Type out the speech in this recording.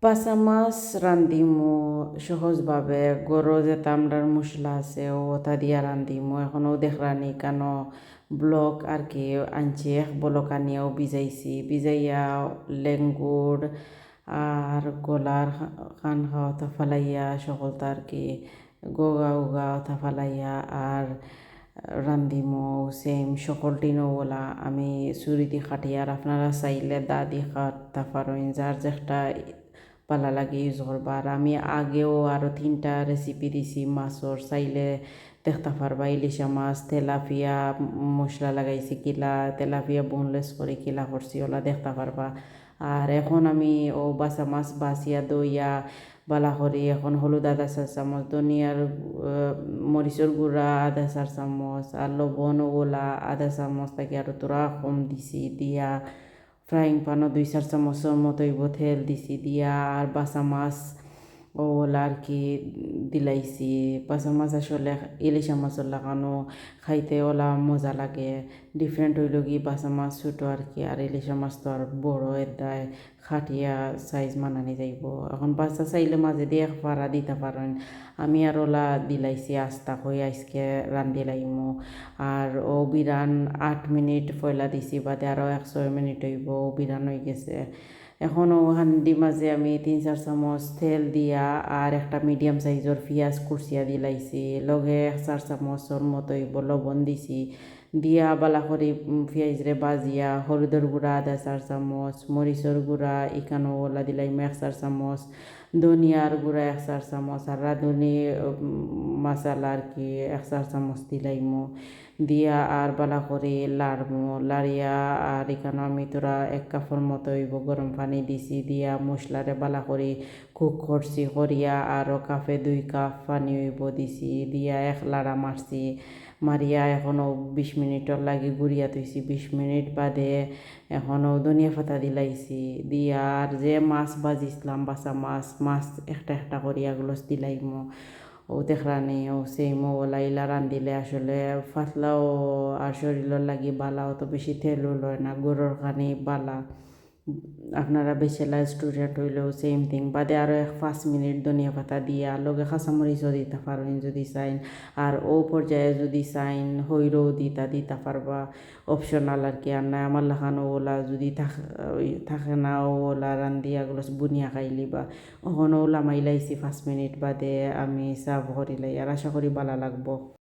পাচা মাছ রান্ধিমু সহজভাবে গরো যেটা আমরার মশলা আছে ওটা দিয়া রান্ধিমু এখনও দেখরানি কেন ব্লক আর কি আনছি এক ব্লক আনিয়াও ভিজাইয়া লেঙ্গুর আর গলার কান খাওয়াটা ফালাইয়া সকলটা আর কি গোগা উগা ওটা ফালাইয়া আর রান্ধিমু সেম সকল দিনও ওলা আমি ছুরি দি কাটি আর আপনারা চাইলে দা দি কাটতে পারেন যার যেটা পালা লাগে ইউজ করবা আর আমি আগেও আরও 3টা রেসিপি দিছি মাছর চাইলে দেখতে পারবা ইলিশা মাছ তেলাপিয়া মশলা লাগাইছি কিলা তেলাপিয়া বোনলেস করে কিলা করছি ওলা দেখতে পারবা আর এখন আমি ও বাসা মাছ বাসিয়া দইয়া বালা করি এখন হলুদ আধা চা চামচ ধনিয়ার মরিচর গুঁড়া আধা চা চামচ আর লবণ ওলা আধা চামচ থাকি আর তোরা কম দিছি দিয়া ফ্রাইং প্যানও 2-4 চামচের মতো তেল দিছি দিয়া আর বাসা মাছ ওলা আর কি দিলাইছি বাসা মাছ আসলে ইলিশা মাছের লাগানো খাইতে ওলা মজা লাগে ডিফারেন্ট হইল কি বাসা মাছ ছোটো আর কি আর ইলিশা মাছ তো আর বড় এদায় খাটিয়া সাইজ মানানি যাইব এখন বাচ্চা চাইলে মাঝে দিয়ে ফাড়া দিতে পারেন আমি আর ওলা দিলাইছি আস্তা হয়ে আজকে রান্ধি লাইমু আর ও বিরান 8 মিনিট ফয়লা দিছি বাদে আরও 6 মিনিট হইব ও বিরান হয়ে গেছে এখনও হান্ডি মাঝে আমি 3-4 চামচ তেল দিয়া আর একটা মিডিয়াম সাইজের পেঁয়াজ কুচিয়া দিলাইছি লগে 4 চামচর মতো হইব লবণ দিছি দিয়া বালা করে পেঁয়াজরে বাজিয়া হলুদের গুঁড়া আধা 4 চামচ মরিচর গুঁড়া ইকানো ওলা দিলাইম 1-4 চামচ ধনিয়ার গুঁড়া 1-4 চামচ আর রাঁধুনি মশলা আর কি 1-4 চামচ দিলাইমু দিয়া আর বালা করে লাড়মু লাড়িয়া আর এখানে আমি তোরা 1 কাপের মতো হইব গরম পানি দিছি দিয়া মশলারে বালা করে কুক করছি করিয়া আরও কাপে 2 কাপ পানি হইব দিছি দিয়া এক লাড়া মারছি মারিয়া এখনও 20 মিনিটর লাগে গুড়িয়া থইছি 20 মিনিট বাদে এখনও ধনিয়া পাতা দিলাইছি দিয়া আর যে মাছ বাজিছিলাম বাসা মাছ একটা একটা করিয়া গুলোস দিলাইমু ও দেখরানি ও সেইমো ওলাইলা রান্ধিলে আসলে ফাতলাও আর শরীরের লাগি বালা অত বেশি তেলও লয় না গরুর খানি বালা আপনারা বেচেলার স্টুডেন্ট হইলেও সেম থিং বাদে আরও 5 মিনিট ধনিয়া পাতা দিয়া লগে কাঁচামরিচও দিতে পারেন যদি চাইন আর ও পর্যায়ে যদি চাইন হইরও দিতে পারবা অপশনাল আর কি আর না আমার লাখানো ওলা যদি থাকে না ওলা রান্ধিয়া গুলো বুনিয়া খাইলিবা ওখানে ওলা মাইলাইছি 5 মিনিট বাদে আমি সার্ভ করিলাই আর আশা করি ভালো লাগবো।